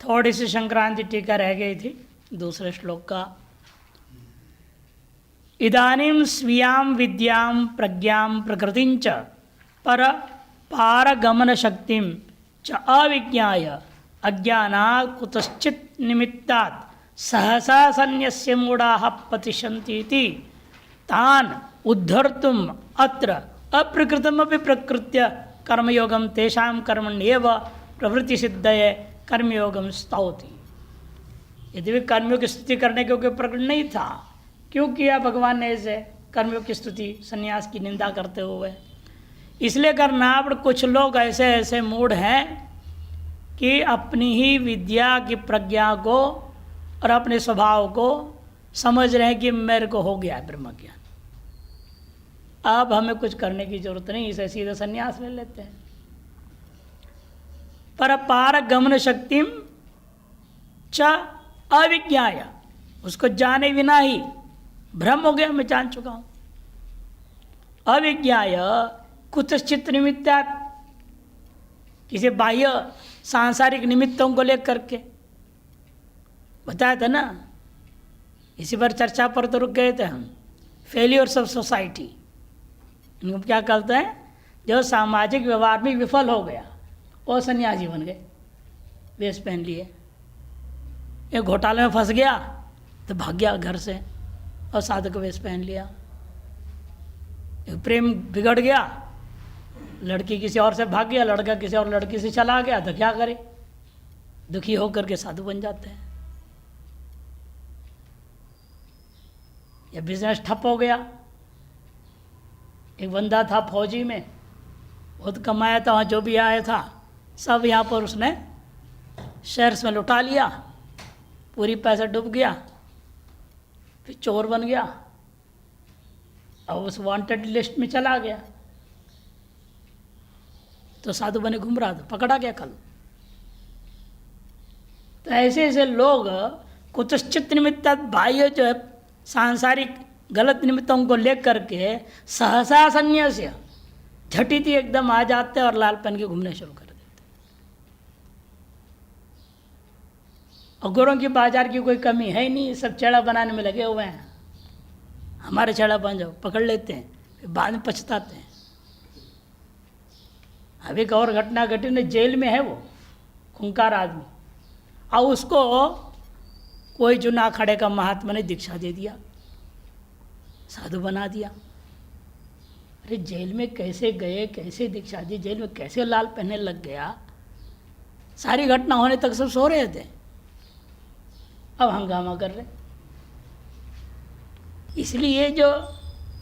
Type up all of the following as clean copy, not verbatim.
थोड़ी सी संक्रांति टीका रह गई थी दूसरे श्लोक का। इदानीं स्वीयां विद्यां प्रज्ञां प्रकृतिं च पारगमन शक्तिं च अविज्ञाय अज्ञानात् कुतश्चित् निमित्तात् सहसा सन्न्यस्य मूढाः पतिष्यन्ति इति तान् उद्धर्तुम् अत्र अप्रकृतमपि प्रकृत्य कर्मयोगं तेषां कर्मण्येव प्रवृत्तिसिद्धये कर्मयोगम स्तौति। यदि भी कर्मयोग की स्तुति करने के कोई प्रकरण नहीं था, क्यों किया भगवान ने ऐसे कर्मयोग की स्तुति संन्यास की निंदा करते हुए? इसलिए करना पर कुछ लोग ऐसे ऐसे मूढ़ हैं कि अपनी ही विद्या की प्रज्ञा को और अपने स्वभाव को समझ रहे हैं कि मेरे को हो गया है ब्रह्म ज्ञान, अब हमें कुछ करने की जरूरत नहीं, इसे सीधे संन्यास ले लेते हैं। पर पारगमन शक्तिम च अविज्ञाय, उसको जाने बिना ही भ्रम हो गया, मैं जान चुका हूं। अविज्ञाय कुतश्चित निमित्तात्, किसी बाह्य सांसारिक निमित्तों को लेकर के बताया था ना, इसी पर चर्चा पर तो रुक गए थे हम। फेलियर्स ऑफ सोसाइटी, इनको क्या कहते हैं? जो सामाजिक व्यवहार में विफल हो गया वो सन्यासी बन गए, वेश पहन लिए। एक घोटाले में फंस गया तो भाग गया घर से और साधक वेश पहन लिया। एक प्रेम बिगड़ गया, लड़की किसी और से भाग गया, लड़का किसी और लड़की से चला गया, तो क्या करे? दुखी होकर के साधु बन जाते हैं। या बिजनेस ठप हो गया। एक बंदा था फौजी में, बहुत कमाया था, वहाँ जो भी आया था सब यहाँ पर उसने शेयर्स में लुटा लिया, पूरी पैसा डूब गया, फिर चोर बन गया और उस वांटेड लिस्ट में चला गया। तो साधु बने घूम रहा था, पकड़ा गया कल। तो ऐसे ऐसे लोग कुतश्चित निमित्त बाह्य जो है सांसारिक गलत निमित्तों को लेकर के सहसा संन्यास्य झटिति एकदम आ जाते और लाल पहन के घूमने शुरू कर देते। अगोरों की बाजार की कोई कमी है ही नहीं, सब चेड़ा बनाने में लगे हुए हैं। हमारे चेड़ा बन जाओ, पकड़ लेते हैं, फिर बाद में पछताते हैं। अभी एक और घटना घटी ने, जेल में है वो खूंखार आदमी, और उसको कोई जुना अखाड़े का महात्मा ने दीक्षा दे दिया, साधु बना दिया। अरे जेल में कैसे गए, कैसे दीक्षा दी, जेल में कैसे लाल पहनने लग गया, सारी घटना होने तक सब सो रहे थे, अब हंगामा कर रहे। इसलिए जो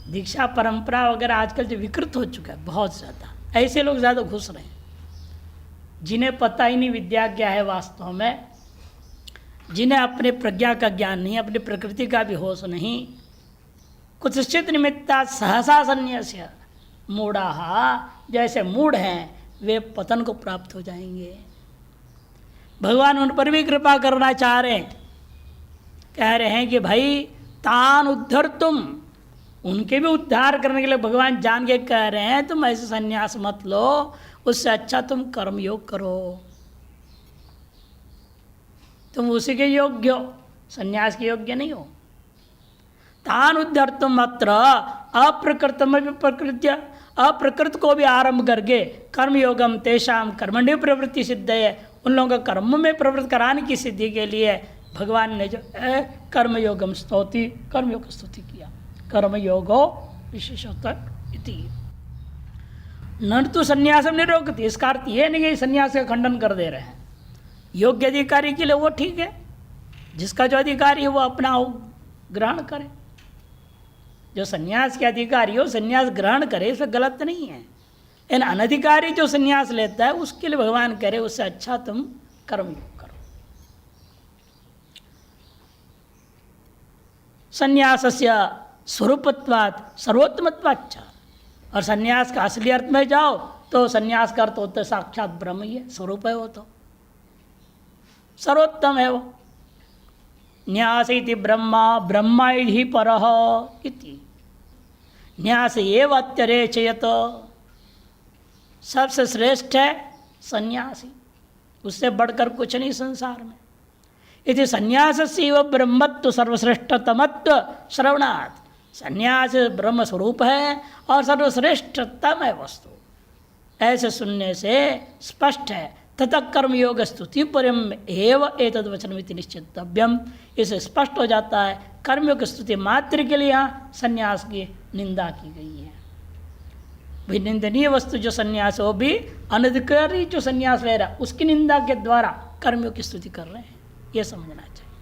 दीक्षा परंपरा वगैरह आजकल जो विकृत हो चुका है बहुत ज़्यादा, ऐसे लोग ज़्यादा घुस रहे हैं जिन्हें पता ही नहीं विद्या क्या है वास्तव में, जिन्हें अपने प्रज्ञा का ज्ञान नहीं, अपनी प्रकृति का भी होश नहीं। कुतश्चित निमित्ता सहसा संन्यास्य मूढ़ाः, जैसे मूढ़ हैं वे पतन को प्राप्त हो जाएंगे। भगवान उन पर भी कृपा करना चाह रहे हैं, कह रहे हैं कि भाई तान उद्धर तुम, उनके भी उद्धार करने के लिए भगवान जान के कह रहे हैं तुम ऐसे संन्यास मत लो, उससे अच्छा तुम कर्मयोग करो, तुम उसी के योग्य हो, संन्यास के योग्य नहीं हो। तान उद्धर तुम अत्र अप्रकृतम प्रकृत्य, अप्रकृत को भी आरंभ करके कर्मयोगम तेषाम कर्मण्य प्रवृत्ति सिद्ध है, उन लोगों का कर्म में प्रवृत्त कराने की सिद्धि के लिए भगवान ने जो कर्मयोगम स्तौति, कर्मयोग स्तुति किया। कर्मयोगो विशेषतः इति न तो संन्यासम निरोगति, इसका अर्थ ये नहीं कि संन्यास का खंडन कर दे रहे हैं। योग्य अधिकारी के लिए वो ठीक है, जिसका जो अधिकारी है वो अपना ग्रहण करे। जो संन्यास के अधिकारी हो संन्यास ग्रहण करे, इसमें गलत नहीं है। इन अनधिकारी जो संन्यास लेता है उसके लिए भगवान करे उससे अच्छा तुम कर्मयोग करो। संन्यासस्य स्वरूपत्वात् सर्वोत्तमत्वाच्च, और संन्यास का असली अर्थ में जाओ तो संन्यास का अर्थ होता है साक्षात ब्रह्म ही है, स्वरूप है, वो तो सर्वोत्तम है वो। न्यास इति ब्रह्मा ब्रह्मा ही परः इति, न्यास एव अत्यरेचयत, सबसे श्रेष्ठ है सन्यासी, उससे बढ़कर कुछ नहीं संसार में। इति संन्यासस्यैव ब्रह्मत्व सर्वश्रेष्ठतमत्व श्रवणात्, संन्यास ब्रह्म स्वरूप है और सर्वश्रेष्ठतम है वस्तु, ऐसे सुनने से स्पष्ट है। तथा कर्मयोग स्तुति परम एव एतद् वचनमिति निश्चितव्यम, इसे स्पष्ट हो जाता है कर्मयोग स्तुति मात्र के लिए यहाँ संन्यास की निंदा की गई है। भी निंदनीय वस्तु जो संन्यास हो भी अनधिकारी जो संन्यास ले रहा उसकी निंदा के द्वारा कर्मयोग की स्तुति कर रहे हैं, यह समझना चाहिए।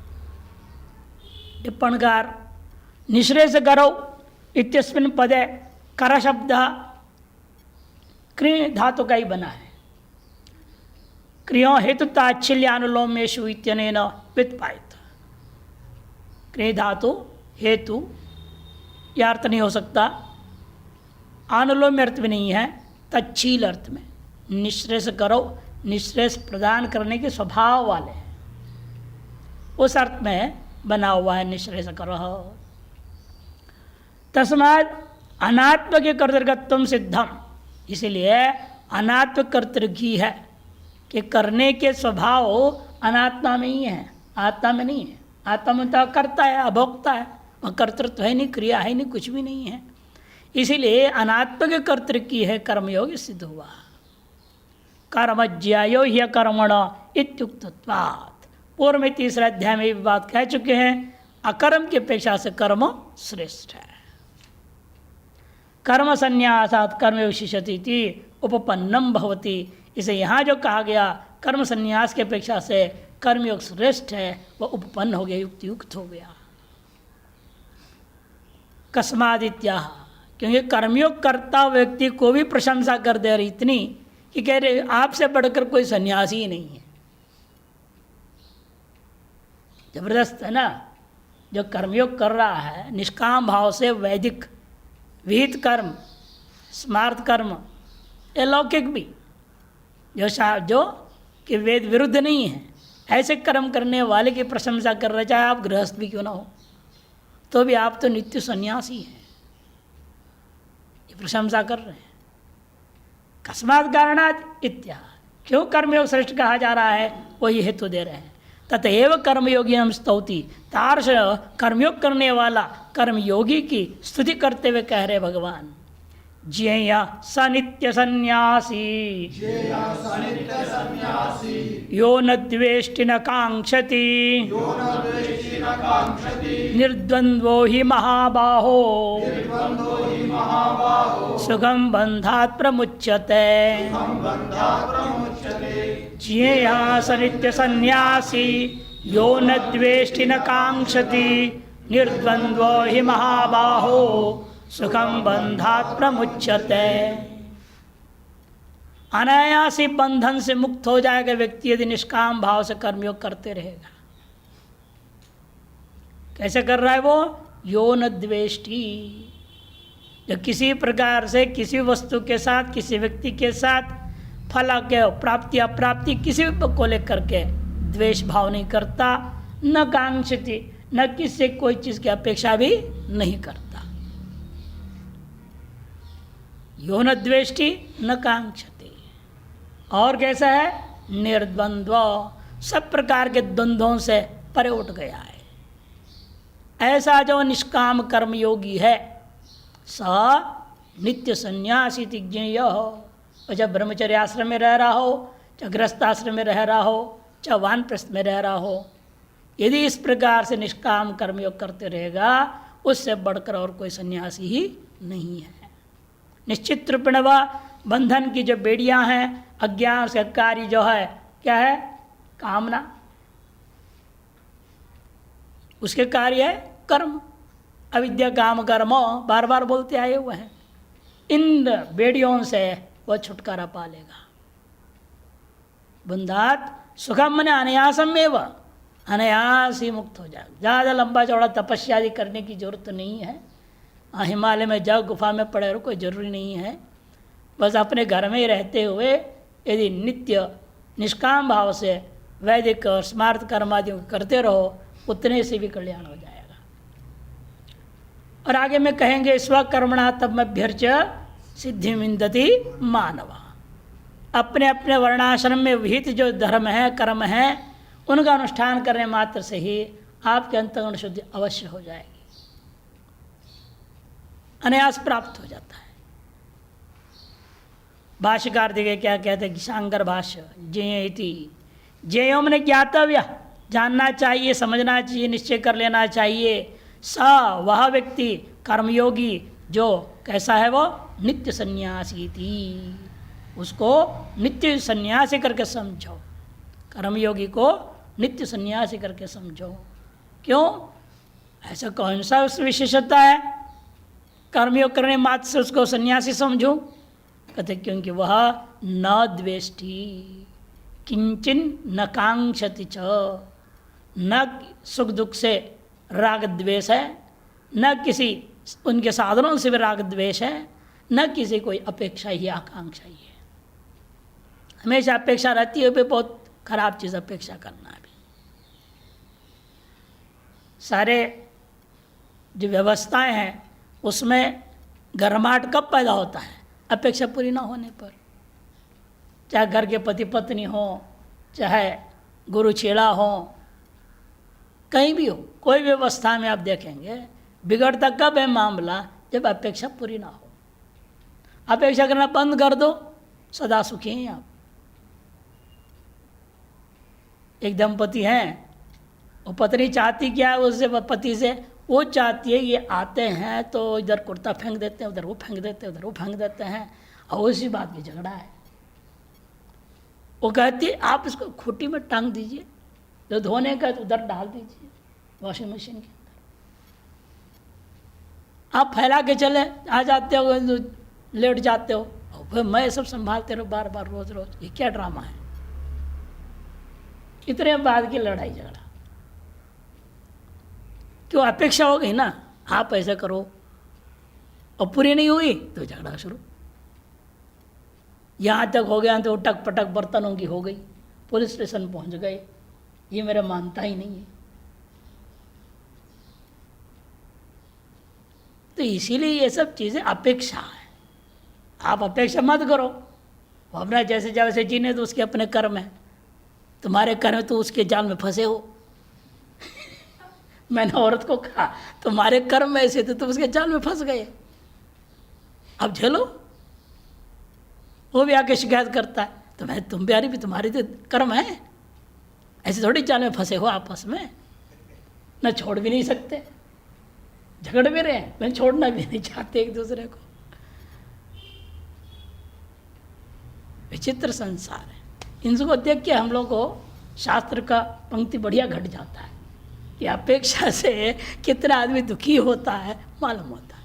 टिप्पणकार निश्रेष करो इत्यस्मिन् पदे कर शब्द क्रिय धातु का ही बना है। क्रियों हेतु ताच्छिल्यानुलोमेषु इत्यनेन व्युत्पादित। क्रिय धातु हेतु यह अर्थ नहीं हो सकता, अनुलोम अर्थ भी नहीं है, तच्छील अर्थ में। निश्रेष करो, निश्रेष प्रदान करने के स्वभाव वाले हैं, उस अर्थ में बना हुआ है निश्रेष करो। तस्मात् अनात्म के कर्तृकत्व सिद्धम, इसलिए अनात्म कर्तृकी है कि करने के स्वभाव अनात्मा में ही है, आत्मा में नहीं है। आत्मा में तो करता है, अभोक्ता है, वह कर्तृत्व है नहीं, क्रिया है नहीं, कुछ भी नहीं है। इसीलिए अनात्म के कर्तृकी है कर्मयोग सिद्ध हुआ। कर्मज्यायो ह्य कर्मण इत्युक्तत्वात्, पूर्व में तीसरे अध्याय में भी बात कह चुके हैं, अकर्म की अपेक्षा से कर्म श्रेष्ठ है। कर्म संन्यासात् कर्म विशिष्यति उपपन्नम भवति, इसे यहाँ जो कहा गया कर्म संन्यास की अपेक्षा से कर्मयोग श्रेष्ठ है, वह उपपन्न हो गया, युक्त युक्त हो गया। कस्मादित्या, क्योंकि कर्मयोग करता व्यक्ति को भी प्रशंसा कर दे रही इतनी कि कह रहे आपसे बढ़कर कोई सन्यासी ही नहीं है। जबरदस्त है ना। जो कर्मयोग कर रहा है निष्काम भाव से, वैदिक विहित कर्म, स्मार्त कर्म, ये लौकिक भी जो कि वेद विरुद्ध नहीं है, ऐसे कर्म करने वाले की प्रशंसा कर रहे, चाहे आप गृहस्थ भी क्यों ना हो, तो भी आप तो नित्य सन्यासी हैं, ये प्रशंसा कर रहे हैं। कस्मात् कारणात् इत्या, क्यों कर्मयोग श्रेष्ठ कहा जा रहा है, वही हेतु दे रहे हैं। ततएव कर्मयोगी हम स्तौति, तार्श कर्मयोग करने वाला कर्मयोगी की स्तुति करते हुए कह रहे भगवान, ज्ञेय स नित्य सन्यासी यो न द्वेष्टि न कांक्षति निर्द्वन्द्वो हि महाबाहो सुखं बन्धात् प्रमुच्यते। ज्ञेय स नित्य सन्यासी यो न द्वेष्टि न कांक्षति निर्द्वन्द्वो हि महाबाहो सुखम बंधात् प्रमुच्यते। अनायासी बंधन से मुक्त हो जाएगा व्यक्ति यदि निष्काम भाव से कर्मयोग करते रहेगा। कैसे कर रहा है वो? यो न द्वेष्टि, जो किसी प्रकार से किसी वस्तु के साथ, किसी व्यक्ति के साथ फल के प्राप्ति अप्राप्ति किसी को लेकर के द्वेष भाव नहीं करता, न कांक्षति, न किसी कोई चीज की अपेक्षा भी नहीं करता। यो न द्वेष्टि न कांक्षति। और कैसा है? निर्द्वंद्व, सब प्रकार के द्वंद्वों से परे उठ गया है। ऐसा जो निष्काम कर्मयोगी है स नित्य सन्यासी ज्ञेय हो। और जब ब्रह्मचर्य आश्रम में रह रहा हो, चाहे गृहस्थ आश्रम में रह रहा हो, चाहे वानप्रस्थ में रह रहा हो, यदि इस प्रकार से निष्काम कर्मयोग करते रहेगा, उससे बढ़कर और कोई सन्यासी ही नहीं है। निश्चित रूपेण वह बंधन की जो बेड़ियां हैं, अज्ञान से कार्य जो है, क्या है? कामना, उसके कार्य है कर्म। अविद्या काम कर्म बार बार बोलते आए हुए हैं। इन बेड़ियों से वह छुटकारा पा लेगा। बंधात सुखम मने अनायासम एवं, अनायास ही मुक्त हो जाएगा। ज़्यादा लंबा चौड़ा तपस्या करने की जरूरत नहीं है। हिमालय में जाओ, गुफा में पड़े रहो, कोई ज़रूरी नहीं है। बस अपने घर में ही रहते हुए यदि नित्य निष्काम भाव से वैदिक और स्मार्त कर्म आदि करते रहो, उतने से भी कल्याण हो जाएगा। और आगे में कहेंगे स्वकर्मणा तमभ्यर्च सिद्धि विन्दति मानव। अपने अपने वर्णाश्रम में विहित जो धर्म है, कर्म है, उनका अनुष्ठान करने मात्र से ही आपके अंतःकरण शुद्धि अवश्य हो जाएगी, अनायास प्राप्त हो जाता है। भाष्यकार देखिए क्या कहते हैं, शांकर भाष्य जेय इति, जेयो मैंने ज्ञातव्य, जानना चाहिए, समझना चाहिए, निश्चय कर लेना चाहिए। स वह व्यक्ति कर्मयोगी जो कैसा है, वो नित्य सन्यासी थी, उसको नित्य सन्यासी करके समझो, कर्मयोगी को नित्य सन्यासी करके समझो। क्यों? ऐसा कौन सा उस विशेषता है कर्मयोग करने मात्र से उसको सन्यासी समझो? कहते क्योंकि वह न द्वेष्टि, किंचन न कांक्षति च, न सुख दुख से राग द्वेष है, न किसी उनके साधनों से भी राग द्वेष है, न किसी कोई अपेक्षा ही आकांक्षा ही है। हमेशा अपेक्षा रहती है, बहुत खराब चीज़ अपेक्षा करना भी। सारे जो व्यवस्थाएं हैं उसमें गर्माहट कब पैदा होता है? अपेक्षा पूरी ना होने पर। चाहे घर के पति पत्नी हो, चाहे गुरु चेला हो, कहीं भी हो, कोई व्यवस्था में आप देखेंगे बिगड़ता कब है मामला? जब अपेक्षा पूरी ना हो। अपेक्षा करना बंद कर दो, सदा सुखी हैं आप। एक दंपति हैं, वो पत्नी चाहती क्या है उससे, पति से वो चाहती है ये आते हैं तो इधर कुर्ता फेंक देते हैं, उधर वो फेंक देते हैं, उधर वो फेंक देते हैं, और उसी बात की झगड़ा है। वो कहती है आप इसको खूंटी में टांग दीजिए, जो धोने का तो उधर डाल दीजिए वॉशिंग मशीन के अंदर। आप फैला के चले आ जाते हो, लेट जाते हो, फिर मैं सब संभालते रहो बार बार रोज रोज। ये क्या ड्रामा है? इतने बाद की लड़ाई झगड़ा क्यों? अपेक्षा हो गई ना, आप ऐसा करो, और पूरी नहीं हुई तो झगड़ा शुरू। यहाँ तक हो गया तो उटक पटक बर्तनों की हो गई, पुलिस स्टेशन पहुँच गए, ये मेरा मानता ही नहीं है। तो इसीलिए ये सब चीज़ें अपेक्षा है। आप अपेक्षा मत करो, वो अपना जैसे जैसे जीने तो उसके अपने कर्म है, तुम्हारे कर्म तो उसके जाल में फंसे हो। मैंने औरत को कहा तुम्हारे कर्म ऐसे थे, तुम उसके जाल में फंस गए, अब झेलो। वो भी आके शिकायत करता है, तो मैं तुम प्यारी भी तुम्हारे तो कर्म है, ऐसे थोड़ी जाल में फंसे हो आपस में, न छोड़ भी नहीं सकते, झगड़ भी रहे हैं, मैं छोड़ना भी नहीं चाहते एक दूसरे को। विचित्र संसार है। इनको देख के हम लोग को शास्त्र का पंक्ति बढ़िया घट जाता है कि अपेक्षा से कितना आदमी दुखी होता है मालूम होता है।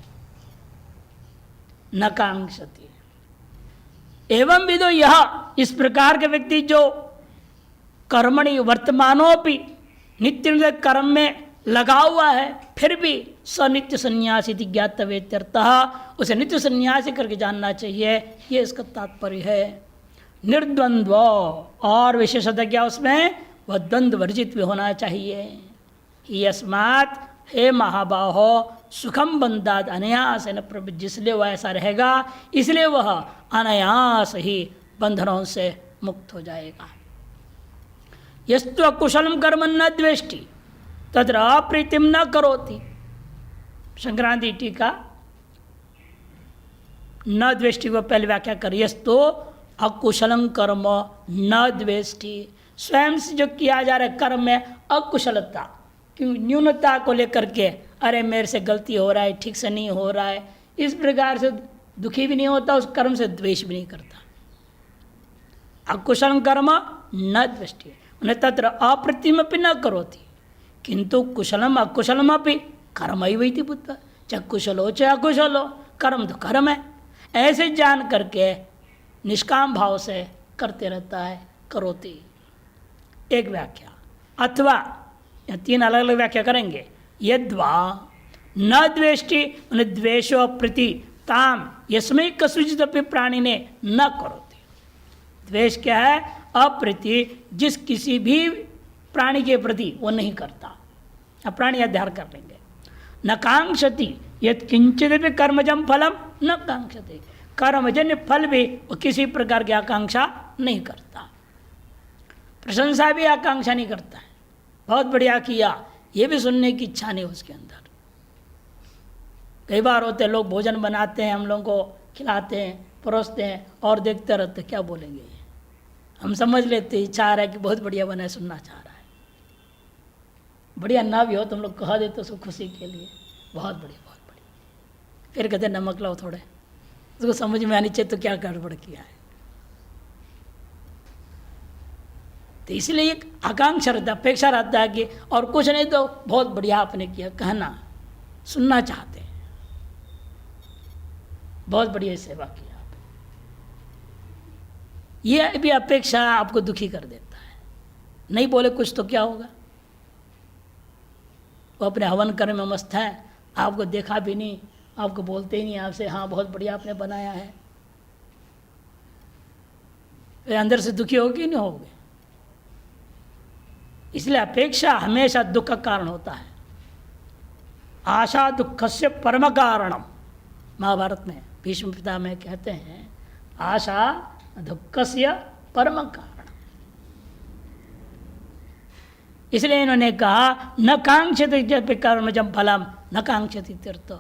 न कांक्षति एवं विदो, यह इस प्रकार के व्यक्ति जो कर्मणि वर्तमानोपि नित्य नित्य कर्म में लगा हुआ है, फिर भी सनित्य सन्यासी ज्ञातव्यत्यर्थः, उसे नित्य सन्यासी करके जानना चाहिए, ये इसका तात्पर्य है। निर्द्वंद्व, और विशेषता क्या उसमें? वह द्वंद्व वर्जित भी होना चाहिए। यस्मात् हे महाबाहो सुखम बंधाद अनायास न प्रवृत्ति, जिसलिए वह ऐसा रहेगा इसलिए वह अनायास ही बंधनों से मुक्त हो जाएगा। यस्तु अकुशलम कर्म न द्वेष्टि तत्र अप्रीतिम न करोति। संक्रांति टीका न द्वेष्टि को पहले व्याख्या कर, यस्तु अकुशलम कर्म न द्वेष्टि, स्वयं से जो किया जा रहा है कर्म में अकुशलता, क्यों न्यूनता को लेकर के, अरे मेरे से गलती हो रहा है, ठीक से नहीं हो रहा है, इस प्रकार से दुखी भी नहीं होता, उस कर्म से द्वेष भी नहीं करता। अकुशलम कर्म न द्वेष्टि, उन्हें तत्र अप्रतिमपि न करोति, किंतु कुशलम अकुशलम अपि कर्म ही वही बुद्ध, चाहे कुशल हो चाहे अकुशल हो, कर्म तो कर्म है। ऐसे जान करके निष्काम भाव से करते रहता है, करोति। एक व्याख्या, अथवा या तीन अलग अलग व्याख्या करेंगे। यद्वा न द्वेष्टि, उन्हें द्वेषो प्रति ताम यस्मै कस्मिंश्चित् अपि प्राणी ने न करोति। द्वेष क्या है? अप्रति, जिस किसी भी प्राणी के प्रति वो नहीं करता। अब प्राणी अध्यार कर लेंगे। न कांक्षति यत् किंचिदपि कर्मजम फलम न कांक्षति, कर्मजन्य फल भी वो किसी प्रकार की आकांक्षा नहीं करता, प्रशंसा भी आकांक्षा नहीं करता है। बहुत बढ़िया किया, ये भी सुनने की इच्छा नहीं उसके अंदर। कई बार होते लोग भोजन बनाते हैं, हम लोगों को खिलाते हैं, परोसते हैं और देखते रहते क्या बोलेंगे ये। हम समझ लेते चाह रहा है कि बहुत बढ़िया बना है, सुनना चाह रहा है। बढ़िया ना भी हो तुम लोग कहा देते उसको खुशी के लिए, बहुत बढ़िया बहुत बढ़िया। फिर कहते नमक लाओ थोड़े, उसको समझ में आनी चाहिए तो क्या गड़बड़ किया है। तो इसलिए एक आकांक्षा रहता है, अपेक्षा रहता है कि और कुछ नहीं तो बहुत बढ़िया आपने किया, कहना सुनना चाहते हैं, बहुत बढ़िया सेवा किया आप। ये भी अपेक्षा आपको दुखी कर देता है। नहीं बोले कुछ तो क्या होगा, वो अपने हवन करने में मस्त है, आपको देखा भी नहीं, आपको बोलते ही नहीं आपसे हाँ बहुत बढ़िया आपने बनाया है, फिर अंदर से दुखी होगे नहीं होगे। इसलिए अपेक्षा हमेशा दुख का कारण होता है। आशा दुखस्य परम कारणम, महाभारत में भीष्म पितामह कहते हैं आशा दुखस्य परम कारण। इसलिए इन्होंने कहा न कांक्षति कर्मजं फलम न कांक्षति तीर्थ।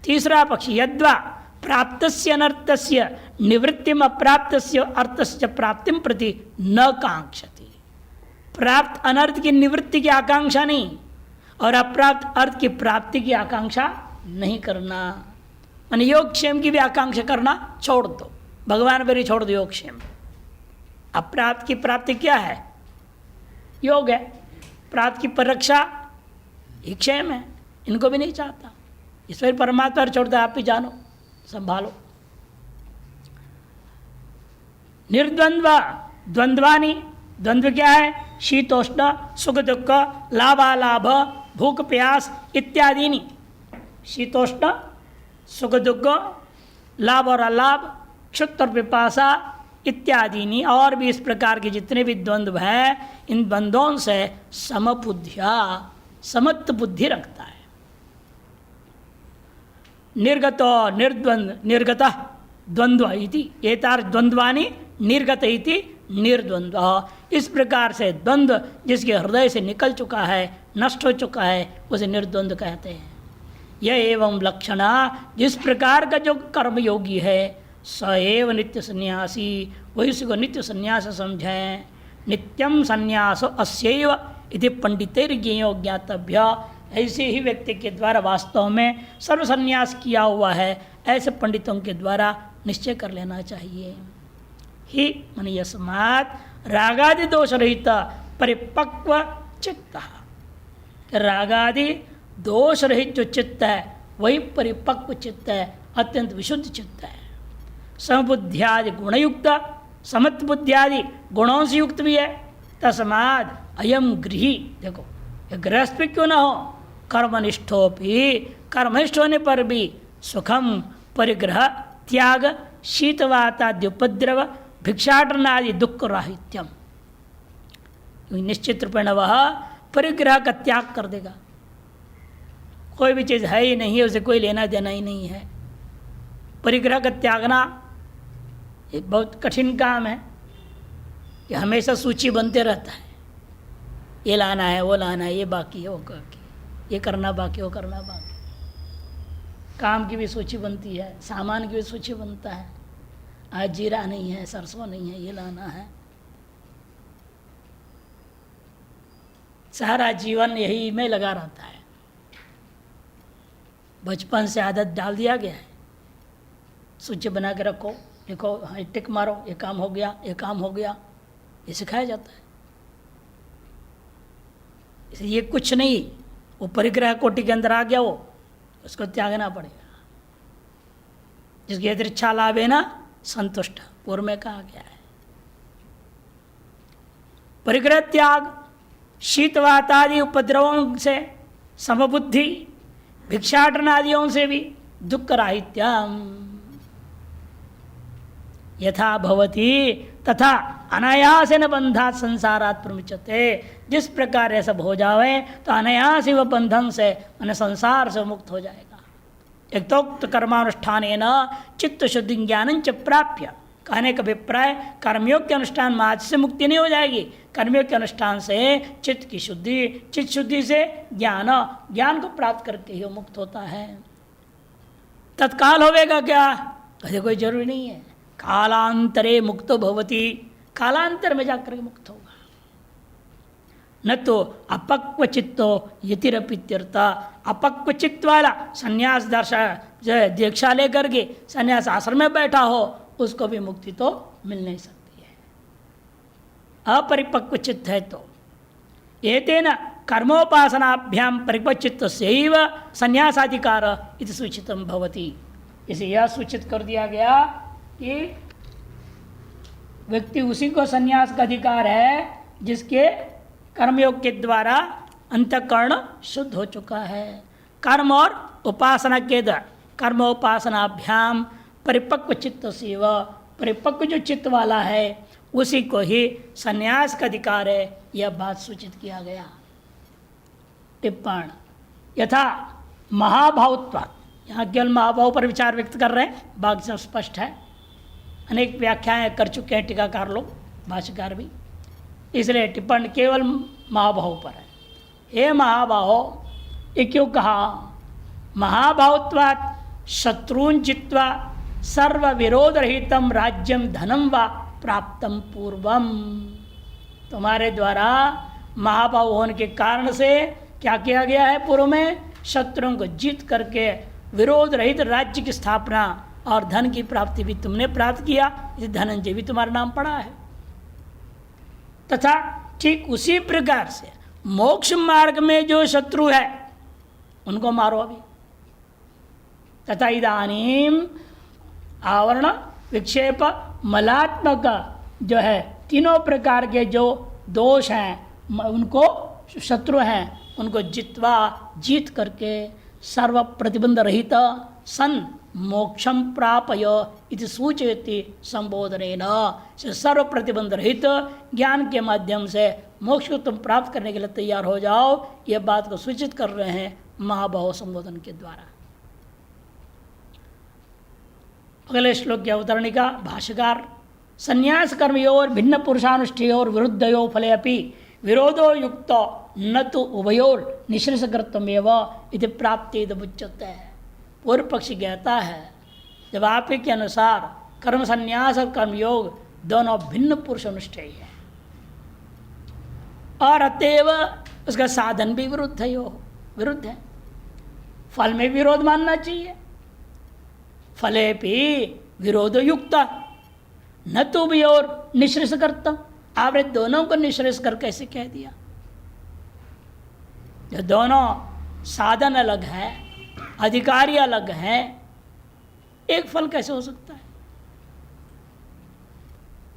तीसरा पक्ष यद्वा प्राप्तस्य अनर्थस्य निवृत्तिम अप्राप्तस्य अर्थस्य प्राप्तिम प्रति न कांक्षति। प्राप्त अनर्थ की निवृत्ति की आकांक्षा नहीं और अप्राप्त अर्थ की प्राप्ति की आकांक्षा नहीं करना। मान योगक्षेम की भी आकांक्षा करना छोड़ दो, भगवान पर ही छोड़ दो योगक्षेम। अप्राप्त की प्राप्ति क्या है, योग है, प्राप्त की परिरक्षा ही क्षेम है, इनको भी नहीं चाहता। ईश्वर परमात्मा पर छोड़ता, आप ही जानो संभालो। निर्द्वंद्व द्वंद्वानी, द्वंद्व क्या है, शीतोष्ण सुख दुख लाभालाभ भूख प्यास इत्यादि। शीतोष्ण सुख दुख लाभ और अलाभ क्षुत् और पिपासा इत्यादि और भी इस प्रकार के जितने भी द्वंद्व हैं, इन द्वंद्वों से समबुद्धिया समत्व बुद्धि रखता है। निर्गतो निर्द्वंद निर्गत द्वंद्व इति एतार द्वंद्वानि निर्गत इति निर्द्वंद्व। इस प्रकार से द्वंद्व जिसके हृदय से निकल चुका है, नष्ट हो चुका है, उसे निर्द्वंद्व कहते हैं। यह एवं लक्षणा, जिस प्रकार का जो कर्मयोगी है स एव नित्य सन्यासी, वही उसको नित्य सन्यास समझें। नित्यम संन्यास अस्यैव इति पंडितैर्ज्ञेयो ज्ञातव्य। ऐसे ही व्यक्ति के द्वारा वास्तव में सर्व संन्यास किया हुआ है, ऐसे पंडितों के द्वारा निश्चय कर लेना चाहिए। ही मन यस्मात् रागादि दोष रहित परिपक्व चित्त। रागादि दोष रहित जो चित्त है वही परिपक्व चित्त है, अत्यंत विशुद्ध चित्त है। समबुद्ध्यादि गुणयुक्त, समत्व बुद्धियादि गुणों से युक्त भी है। तस्माद अयम गृही, देखो ये गृहस्थ भी क्यों ना हो, कर्मनिष्ठोपि, कर्मनिष्ठ होने पर भी सुखम परिग्रह त्याग शीतवातादि उपद्रव भिक्षाटनादि दुख राहित्यम। निश्चित रूपेण वह परिग्रह का त्याग कर देगा। कोई भी चीज़ है ही नहीं है, उसे कोई लेना देना ही नहीं है। परिग्रह का त्यागना एक बहुत कठिन काम है कि हमेशा सूची बनते रहता है, ये लाना है वो लाना है, ये बाकी है वो बाकी, ये करना बाकी वो करना बाकी। काम की भी सूची बनती है, सामान की भी सूची बनता है, आज जीरा नहीं है, सरसों नहीं है, ये लाना है। सारा जीवन यही में लगा रहता है, बचपन से आदत डाल दिया गया है। सूची बना के रखो, लिखो, हाँ टिक मारो, ये काम हो गया, ये काम हो गया, ये सिखाया जाता है। इसलिए ये कुछ नहीं, वो परिग्रह कोटि के अंदर आ गया, वो उसको त्यागना पड़ेगा। जिसकी यदृच्छा लाभ है ना संतुष्ट, पूर्व में कहा गया है। परिग्रह त्याग, शीतवातादि उपद्रवों से समबुद्धि, भिक्षाटन आदियों से भी दुख राहित्यम। यथा भवति तथा अनायास न बंधात संसारात् प्रमुच्यते। जिस प्रकार ऐसा हो जाए तो अनायास ही वह बंधन से, मैंने संसार से मुक्त हो जाएगा। यथोक्त कर्मानुष्ठान चित्त शुद्धि ज्ञान च प्राप्य। कहने का अभिप्राय कर्मयोग के अनुष्ठान मात्र से मुक्ति नहीं हो जाएगी, कर्मयोग के अनुष्ठान से चित्त की शुद्धि, चित्त शुद्धि से ज्ञान, ज्ञान को प्राप्त करके ही मुक्त होता है। तत्काल होवेगा क्या? कहते कोई जरूरी नहीं है। कालांतरे मुक्तो भवति, कालांतर में जाकर के मुक्त होगा। न तो अपक्व चित्तो यतिरपित्यर्थ, अपक्व चित्त वाला संन्यास दीक्षा लेकर के संन्यास आश्रम में बैठा हो उसको भी मुक्ति तो मिल नहीं सकती है। अपरिपक्व चित्त है तो एतेन कर्मोपासनाभ्याम परिपक्व चित्त से संन्यासाधिकार इति सूचितम भवति। इसे यह सूचित कर दिया गया कि व्यक्ति उसी को संन्यास का अधिकार है जिसके कर्मयोग के द्वारा अंतःकरण शुद्ध हो चुका है। कर्म और उपासना के द्वारा कर्मोपासनाभ्याम परिपक्व चित्त से व परिपक्व जो चित्त वाला है उसी को ही संन्यास का अधिकार है, यह बात सूचित किया गया। टिप्पण यथा महाभावत्वात्, यहाँ केवल महाभाव पर विचार व्यक्त कर रहे हैं, बाकी सब स्पष्ट है। अनेक व्याख्याएं कर चुके हैं टीकाकार लोग, भाष्यकार भी, इसलिए टिप्पण केवल महाभाव पर है। हे महाभाव, ये क्यों कहा? महाभावत्वात् शत्रुन जित्वा सर्व विरोध रहितम राज्यम धनम व प्राप्तम पूर्वम। तुम्हारे द्वारा महाभाव होने के कारण से क्या किया गया है? पूर्व में शत्रुओं को जीत करके विरोध रहित राज्य की स्थापना और धन की प्राप्ति भी तुमने प्राप्त किया, इसे धनंजय भी तुम्हारा नाम पड़ा है। तथा ठीक उसी प्रकार से मोक्ष मार्ग में जो शत्रु है उनको मारो अभी। तथा इदानीम आवरण विक्षेप मलात्मक जो है तीनों प्रकार के जो दोष हैं उनको, शत्रु हैं उनको जित्वा जीत करके सर्व प्रतिबंध रहित सन मोक्षम प्रापय इति सूचयति संबोधनेन। सर्व प्रतिबंध रहित ज्ञान के माध्यम से मोक्ष को तुम प्राप्त करने के लिए तैयार हो जाओ, यह बात को सूचित कर रहे हैं महाभाव संबोधन के द्वारा। अगले श्लोक के अवतरणी का भाष्यकार संन्यास कर्मयोर भिन्न पुरुषानुष्ठेयोर विरुद्धयो फले अपि विरोधो युक्त न तो उभयोर निःश्रेषकर्तव्येव इति प्राप्ति मुच्यते। पूर्व पक्षी कहता है जब आप के अनुसार कर्म संन्यास और कर्मयोग दोनों भिन्न पुरुष अनुष्ठेय है और अतएव उसका साधन भी विरुद्ध है, विरुद्ध है। फल में विरोध मानना चाहिए, फले भी विरोध युक्त न तो भी और निःश्रेष करता। आपने दोनों को निःश्रेष कर कैसे कह दिया? जो दोनों साधन अलग है, अधिकारी अलग हैं, एक फल कैसे हो सकता है?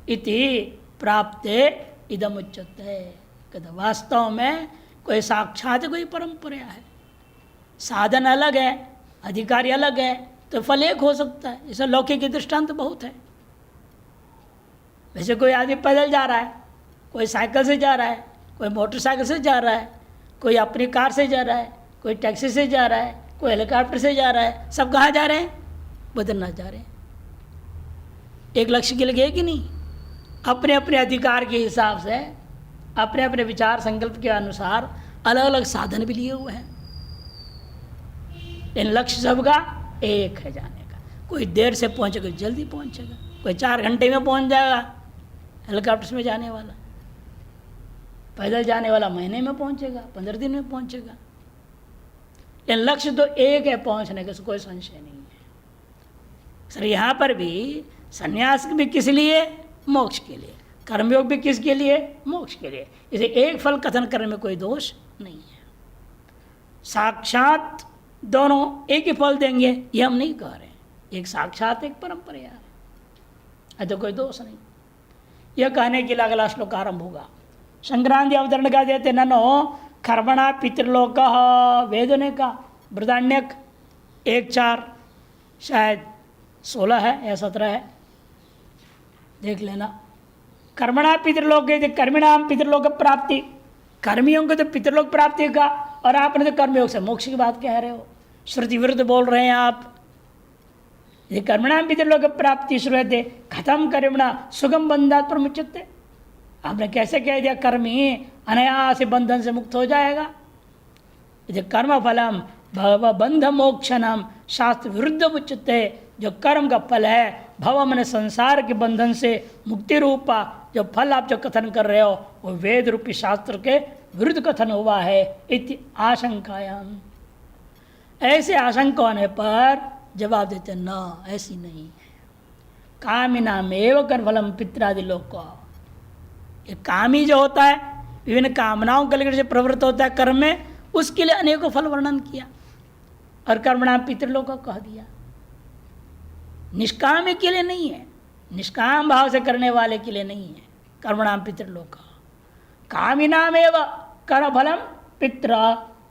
इति प्राप्ते इदम उच्यते। वास्तव में कोई साक्षात कोई परंपरा है, साधन अलग है, अधिकारी अलग है, तो फल एक हो सकता है। जैसे लौकिक दृष्टांत तो बहुत है। वैसे कोई आदमी पैदल जा रहा है, कोई साइकिल से जा रहा है, कोई मोटरसाइकिल से जा रहा है, कोई अपनी कार से जा रहा है, कोई टैक्सी से जा रहा है, कोई हेलीकॉप्टर से जा रहा है। सब कहाँ जा रहे हैं? बद्रीनाथ जा रहे हैं। एक लक्ष्य के लिए गए कि नहीं? अपने अपने अधिकार के हिसाब से, अपने अपने विचार संकल्प के अनुसार अलग अलग साधन भी लिए हुए हैं। इन लक्ष्य सबका एक है जाने का। कोई देर से पहुंचेगा, जल्दी पहुंचेगा, कोई 4 घंटे में पहुंच जाएगा हेलीकॉप्टर में जाने वाला, पैदल जाने वाला महीने में पहुंचेगा, 15 दिन में पहुंचेगा। इन लक्ष्य तो एक है पहुंचने का, कोई संशय नहीं है। सर यहाँ पर भी संन्यास भी किस लिए? मोक्ष के लिए। कर्मयोग भी किसके लिए? मोक्ष के लिए। इसे एक फल कथन करने में कोई दोष नहीं है। साक्षात दोनों एक ही फल देंगे ये हम नहीं कह रहे हैं। एक साक्षात, एक परंपरा है, तो कोई दोष नहीं। यह कहने के लिए अगला श्लोक आरंभ होगा। संक्रांति अवतरण का देते ननो कर्मणा पितृलोक वेद ने का बृहदारण्यक 1:4 शायद 16 है या 17 है, देख लेना। कर्मणा पितृलोक, कर्मिणाम पितृलोक प्राप्ति, कर्मियों को तो पितृलोक प्राप्ति का, और आपने तो कर्मयोग से मोक्ष की बात कह रहे हो। श्रुति विरुद्ध बोल रहे हैं आप। ये कर्मणाम पितृलोक प्राप्ति श्रूयते खत्म कर्मणा सुगम बंधात प्रमुच्यते। आपने कैसे कह दिया कर्मी अनायास बंधन से मुक्त हो जाएगा? जो कर्म फलम भव बंध मोक्षणम शास्त्र विरुद्ध उच्यते। जो कर्म का फल है भव मन संसार के बंधन से मुक्ति रूपा जो फल आप जो कथन कर रहे हो वो वेद रूपी शास्त्र के विरुद्ध कथन हुआ है। इति आशंकायाम, ऐसे आशंका होने पर जवाब देते न, ऐसी नहीं है। कामिनाम एवं कर्म फलम पित्रादि लोक। ये कामी जो होता है विभिन्न कामनाओं के लेकर से प्रवृत्त होता है कर्म में, उसके लिए अनेकों फल वर्णन किया और कर्मणाम पितृलोक को कह दिया। निष्काम के लिए नहीं है, निष्काम भाव से करने वाले के लिए नहीं है कर्मणाम पितृलोक। कामिनाम एवं कर्म फलम पित्र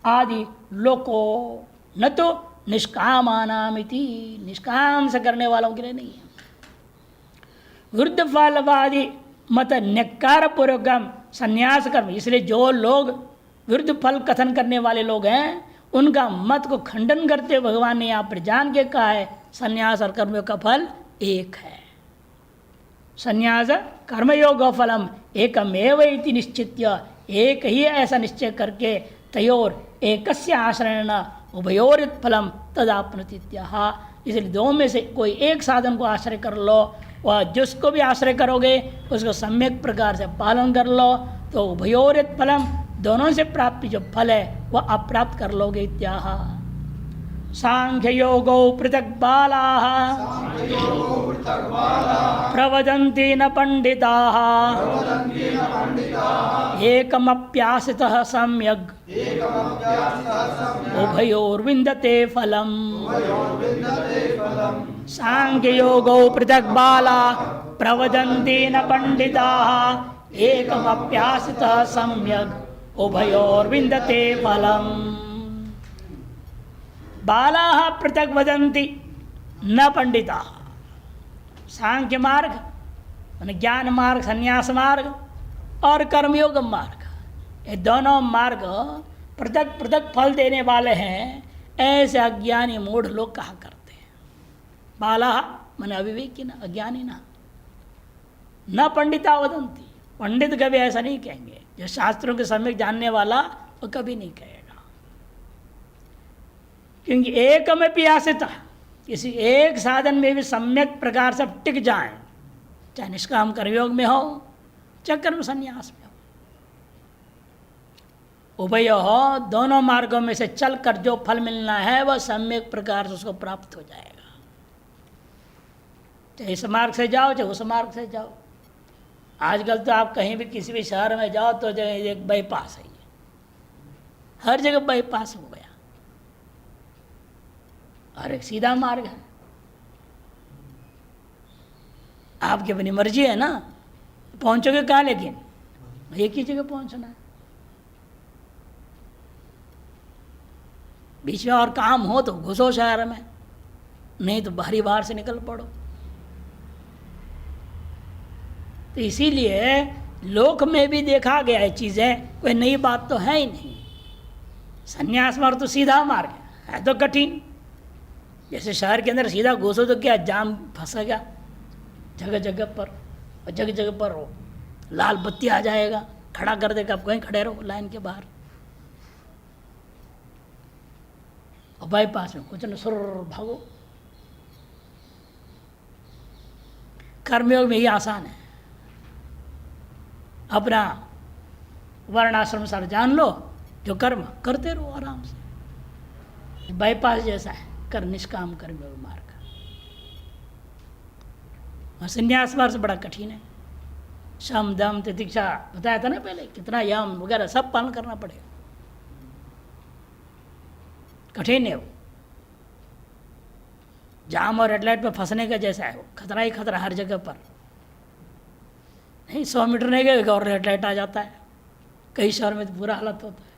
आदि लोको, न तो निष्कामानामिति, निष्काम से करने वालों के लिए नहीं है। विरुद्ध फलवादी मत न्यक्कार पूर्वकम संन्यास कर्म, इसलिए जो लोग विरुद्ध फल कथन करने वाले लोग हैं उनका मत को खंडन करते हुए भगवान ने यहाँ पर जान के कहा है संन्यास और कर्मयोग का फल एक है। संन्यास कर्मयोग फलम एकमेव इति निश्चित्य, एक ही ऐसा निश्चय करके तयोर एकस्य आश्रयण उभयोरित फलम तदाप्नोतीत्यः। इसलिए दो में से कोई एक साधन को आश्रय कर लो, वह जिसको भी आश्रय करोगे उसको सम्यक प्रकार से पालन कर लो तो उभयोरित फलम, दोनों से प्राप्ति जो फल है वह अप्राप्त कर लोगे। इत्याह सांख्य योगो पृथक बालाः प्रवदन्ति न पंडिताः एकमप्यासितः सम्यग् उभयोर्विन्दते फलम्। सांख्य योगो पृथक बालाः प्रवदन्ति न पंडिताः एकमप्यासितः सम्यग् उभयोर्विन्दते फलम्। बालाः पृथक वदन्ति न पंडिताः। सांख्य मार्ग माने ज्ञान मार्ग, संन्यास मार्ग और कर्मयोग मार्ग, ये दोनों मार्ग पृथक पृथक फल देने वाले हैं, ऐसे अज्ञानी मूढ़ लोग कहा करते हैं। बालाः माने अविवेकी न, अज्ञानी न पंडिता वदन्ति, पंडित कभी ऐसा नहीं कहेंगे। जो शास्त्रों के सम्यक जानने वाला वो कभी नहीं कहेगा, क्योंकि एकमपि आसिता, किसी एक साधन में भी सम्यक प्रकार से टिक जाए, चाहे निष्काम कर्मयोग में हो चाहे कर्म संन्यास में हो, उभय हो, दोनों मार्गों में से चलकर जो फल मिलना है वह सम्यक प्रकार से उसको प्राप्त हो जाएगा। चाहे इस मार्ग से जाओ चाहे उस मार्ग से जाओ। आजकल तो आप कहीं भी किसी भी शहर में जाओ तो जो एक बाईपास है, हर जगह बाईपास हो गया और एक सीधा मार्ग है। आपकी अपनी मर्जी है ना, पहुंचोगे कहाँ, लेकिन एक ही जगह पहुंचना है। बीच में और काम हो तो घुसो शहर में, नहीं तो बाहरी बाहर से निकल पड़ो। तो इसीलिए लोक में भी देखा गया है चीज़ें, कोई नई बात तो है ही नहीं। संन्यास मार्ग तो सीधा मार्ग है तो कठिन। जैसे शहर के अंदर सीधा घुसो तो क्या जाम फंसेगा जगह जगह पर, और जगह जगह पर हो लाल बत्ती आ जाएगा, खड़ा कर देगा, आप कहीं खड़े रहो लाइन के बाहर। और बाईपास में कुछ न सुर भागो। कर्मयोग में ही आसान है, अपना वर्णाश्रम सारा जान लो, जो कर्म करते रहो आराम से। बाईपास जैसा है कर निष्काम कर्मयोग मार्ग। और संन्यास मार्ग से बड़ा कठिन है। शम दम तितिक्षा बताया था ना पहले, कितना यम वगैरह सब पालन करना पड़ेगा, कठिन है वो। जाम और रेड लाइट पे फंसने का जैसा है वो, खतरा ही खतरा हर जगह पर। नहीं 100 मीटर नहीं गए और रेड लाइट आ जाता है, कई शहर में तो बुरा हालत होता है।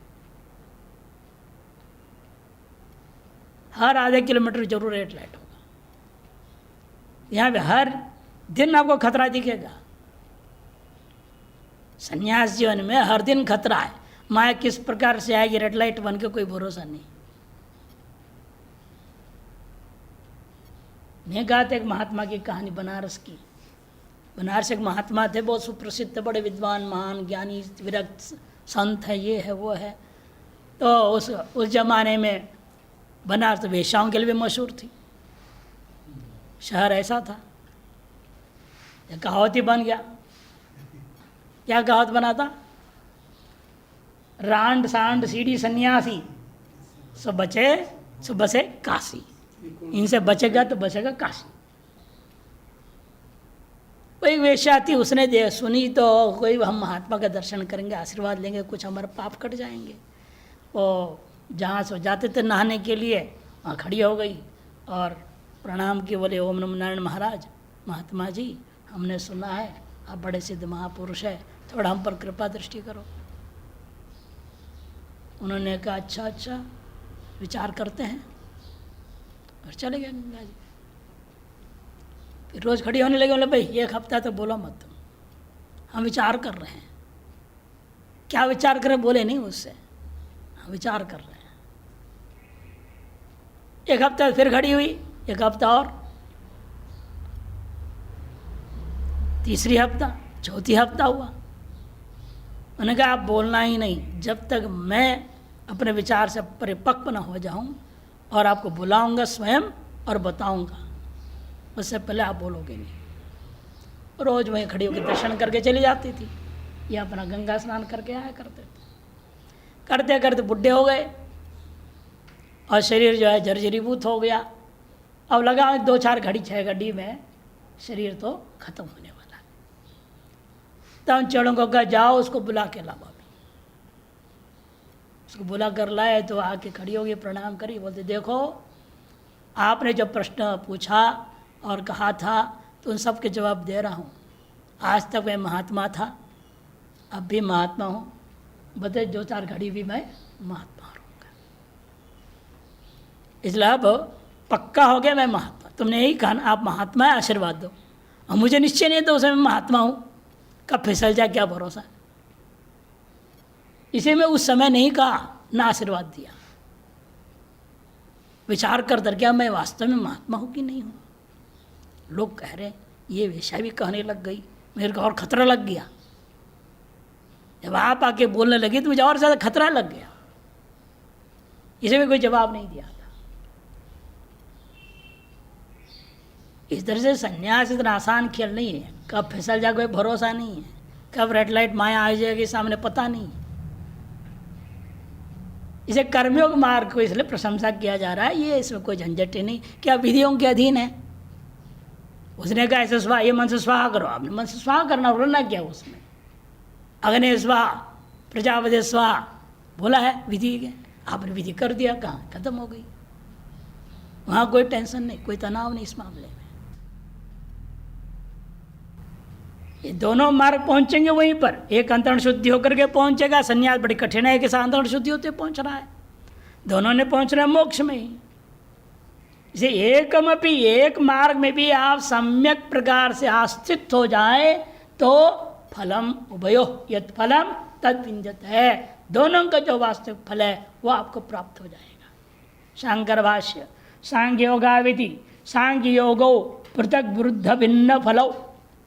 हर आधे किलोमीटर जरूर रेड लाइट होगा। यहाँ पे हर दिन आपको खतरा दिखेगा। संन्यास जीवन में हर दिन खतरा है। माया किस प्रकार से आएगी रेड लाइट बन के, कोई भरोसा नहीं। नहीं कहा था एक महात्मा की कहानी बनारस की। बनारस एक महात्मा थे, बहुत सुप्रसिद्ध, बड़े विद्वान, महान ज्ञानी, विरक्त संत है, ये है वो है। तो उस जमाने में बनारस वेश्याओं के लिए भी मशहूर थी, शहर ऐसा था। एक कहावत ही बन गया। क्या कहावत बना था? रांड सांड सीढ़ी सन्यासी सो बसे काशी। इनसे बचेगा तो बचेगा काशी। कोई वेश्या थी, उसने सुनी तो कोई हम महात्मा का दर्शन करेंगे, आशीर्वाद लेंगे, कुछ हमारे पाप कट जाएंगे। वो जहाँ से जाते थे नहाने के लिए वहाँ खड़ी हो गई और प्रणाम किए, बोले ओम नमो नारायण महाराज, महात्मा जी हमने सुना है आप बड़े सिद्ध महापुरुष है, थोड़ा हम पर कृपा दृष्टि करो। उन्होंने कहा अच्छा विचार करते हैं, और चले गए गंगा जी। फिर रोज़ खड़ी होने लगे, बोले भाई एक हफ्ता तो बोलो मत तुम, हम विचार कर रहे हैं। क्या विचार करें? बोले नहीं उससे, हम विचार कर रहे हैं। एक हफ्ता फिर खड़ी हुई, एक हफ्ता और, तीसरी हफ्ता, चौथी हफ्ता हुआ। उन्होंने कहा आप बोलना ही नहीं, जब तक मैं अपने विचार से परिपक्व न हो जाऊं और आपको बुलाऊंगा स्वयं और बताऊंगा, उससे पहले आप बोलोगे नहीं। रोज़ वहीं खड़ी होकर दर्शन करके चली जाती थी, ये अपना गंगा स्नान करके आया करते थे। करते करते बुढ़े हो गए और शरीर जो है जर्जरीभूत हो गया। अब लगा 2-4 घड़ी 6 घड़ी में शरीर तो खत्म होने वाला। तब चढ़ों को कहा जाओ उसको बुला के लाओ। उसको बुला कर लाए तो आके खड़ी होगी, प्रणाम करी, बोलते देखो आपने जब प्रश्न पूछा और कहा था तो उन सब के जवाब दे रहा हूँ। आज तक मैं महात्मा था, अब भी महात्मा हूँ, बता 2-4 घड़ी भी मैं महात्मा रहूँगा। इसलिए अब पक्का हो गया मैं महात्मा। तुमने यही कहा ना आप महात्मा है, आशीर्वाद दो। और मुझे निश्चय नहीं तो उसे मैं महात्मा हूँ, कब फिसल जाए क्या भरोसा। इसे मैं उस समय नहीं कहा, ना आशीर्वाद दिया। विचार कर क्या मैं वास्तव में महात्मा हूँ कि नहीं हूँ। लोग कह रहे ये वेश्या भी कहने लग गई, मेरे को और खतरा लग गया। जब आप आके बोलने लगी तो मुझे और ज़्यादा खतरा लग गया। इसे भी कोई जवाब नहीं दिया था। इस तरह से संन्यास इतना आसान खेल नहीं है, कब फिसल जाए कोई भरोसा नहीं है, कब रेड लाइट माया आ जाएगी सामने पता नहीं। इसे कर्मयोग मार्ग को इसलिए प्रशंसा किया जा रहा है, ये इसमें कोई झंझट ही नहीं। क्या विधियों के अधीन है। उसने कहा ऐसे स्वाहा, ये मन से स्वाहा करो, आपने मन से स्वाहा करना बोलना क्या उसमें। अग्नि स्वाहा प्रजापति स्वाहा बोला है विधि के, आपने विधि कर दिया, कहाँ खत्म हो गई। वहाँ कोई टेंशन नहीं, कोई तनाव नहीं इस मामले में। ये दोनों मार्ग पहुंचेंगे वहीं पर। एक अंतरण शुद्धि होकर के पहुंचेगा, संन्यास बड़ी कठिनाई के साथ अंतरण शुद्धि होते पहुंच रहा है। दोनों ने पहुंचना है मोक्ष में ही। इसे एकमपि, एक मार्ग में भी आप सम्यक प्रकार से आस्थित हो जाए तो फलम उभयो यत् फलम तद विंजत है। दोनों का जो वास्तविक फल है वो आपको प्राप्त हो जाएगा। शांकर भाष्य सांख्य योगाविधि सांख्य योगो पृथक विरुद्ध भिन्न फलो।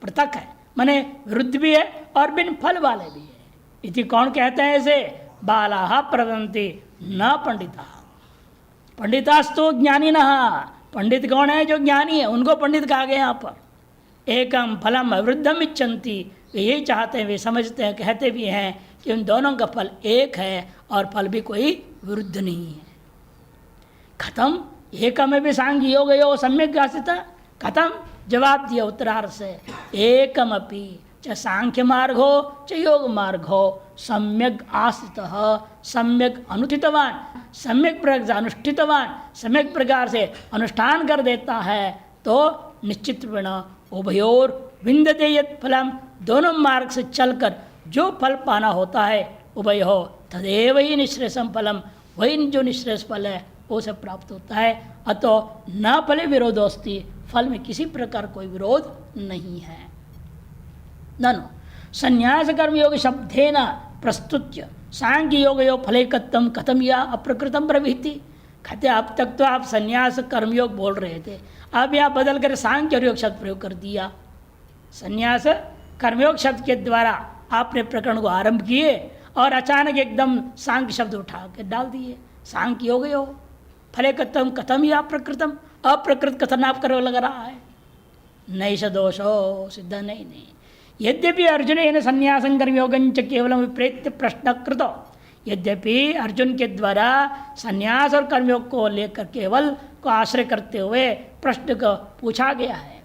पृथक है माने विरुद्ध भी है और भिन्न फल वाले भी है। इति कौन कहते हैं इसे? बाला प्रवदन्ति न पंडिता। पंडितास्तु ज्ञानी न। पंडित कौन है? जो ज्ञानी है, उनको पंडित कहा गया यहाँ पर। एकम फलम अविरुद्धम इच्छन्ति, वे यही चाहते हैं, वे समझते हैं, कहते भी हैं कि उन दोनों का फल एक है और फल भी कोई विरुद्ध नहीं है। खत्म। एकम में भी सांख्य योग योग सम्यक ग्रासित। खत्म। जवाब दिया उत्तरार्थ से। एकम अपि, चाहे सांख्य मार्ग हो चाहे योग मार्ग हो, सम्यक आस्थित, सम्यक अनुष्ठितवान, सम्यक प्रकार से अनुष्ठितवान, सम्यक प्रकार से अनुष्ठान कर देता है तो निश्चित उभयोर विंदते यत् फलम। दोनों मार्ग से चलकर जो फल पाना होता है उभय हो तदेव ही निःश्रेषम फलम, वही जो निःश्रेष फल है वो सब प्राप्त होता है। अतो न फले विरोधोस्ति, फल में किसी प्रकार कोई विरोध नहीं है। ननु संन्यास कर्म योग शब्देन प्रस्तुत्य सांख्य योग योग फलेकत्वम कथम या अप्रकृतम प्रवृत्ति। कहते अब तक तो आप संन्यास कर्मयोग बोल रहे थे, अब यहाँ बदल कर सांख्य और योग शब्द प्रयोग कर दिया। संन्यास कर्मयोग शब्द के द्वारा आपने प्रकरण को आरंभ किए और अचानक एकदम सांख्य शब्द उठा के डाल दिए। सांख्य योग हो फले कथम कथम या प्रकृतम, अप्रकृत कथन आप करो लग रहा है। नहीं सदोषो सिद्ध नहीं। यद्यपि अर्जुन संन्यासं कर्मयोगंच केवलम विप्रेत्य प्रश्न कृतो, यद्यपि अर्जुन के द्वारा संन्यास और कर्मयोग को लेकर केवल को आश्रय करते हुए प्रश्न को पूछा गया है।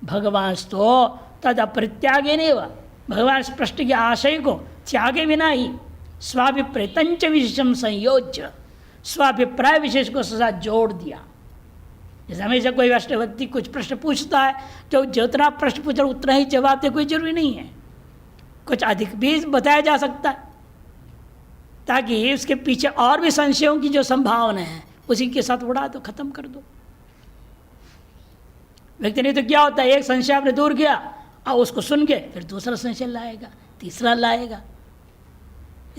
भगवान तो तद अपरित्यागे नहीं हुआ, भगवान इस प्रश्न के आशय को त्यागे बिना ही स्वाभिप्रेतंच विशेषम संयोज्य, स्वाभिप्राय विशेष को साथ जोड़ दिया। जैसे हमेशा कोई वैष्णव व्यक्ति कुछ प्रश्न पूछता है तो जितना प्रश्न पूछा उतना ही जवाब दे, कोई जरूरी नहीं है, कुछ अधिक भी बताया जा सकता है ताकि उसके पीछे और भी संशयों की जो संभावना है उसी के साथ उड़ा दो, खत्म कर दो। व्यक्ति नहीं तो क्या होता है, एक संशय आपने दूर किया और उसको सुन के फिर दूसरा संशय लाएगा, तीसरा लाएगा।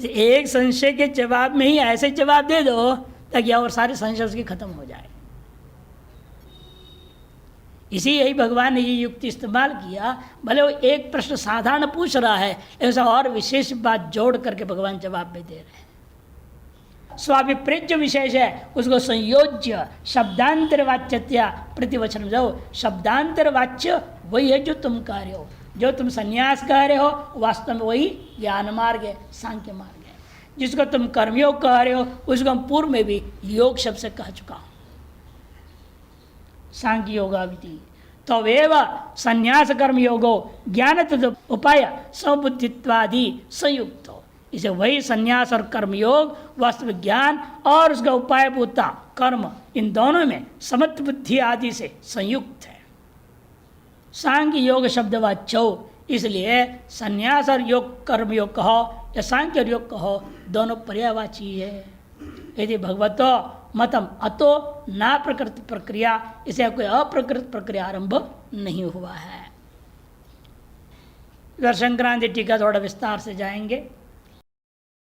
एक संशय के जवाब में ही ऐसे जवाब दे दो ताकि और सारे संशय उसके खत्म हो जाए। इसी यही भगवान ने ये युक्ति इस्तेमाल किया। भले वो एक प्रश्न साधारण पूछ रहा है, ऐसा और विशेष बात जोड़ करके भगवान जवाब में दे रहे हैं। स्वाभिप्रेज्य विशेष है उसको संयोज्य शब्दांतर वाच्यत्या प्रतिवचन जाओ। शब्दांतर वाच्य वही है जो तुम कह रहे हो, जो तुम संन्यास कह रहे हो वास्तव में वही ज्ञान मार्ग है, सांख्य मार्ग है। जिसको तुम कर्मयोग कह रहे हो उसको हम पूर्व में भी योग शब्द से कह चुका हूं, सांख्य योगाविधि। तो वेव संन्यास कर्म योगो ज्ञान उपाय सबुद्धित्वादि संयुक्त हो। इसे वही संन्यास और कर्मयोग वास्तविक ज्ञान और उसका उपाय भूता कर्म, इन दोनों में समत्व बुद्धि आदि से संयुक्त है। सांख्य योग शब्द वाच्यो, इसलिए संन्यास और योग कर्मयोग कहो या सांख्य और योग कहो दोनों पर्यायवाची है। यदि भगवतो मतम अतो ना प्रकृत प्रक्रिया, इसे कोई अप्रकृत प्रक्रिया आरंभ नहीं हुआ है। संक्रांति टीका थोड़ा विस्तार से जाएंगे।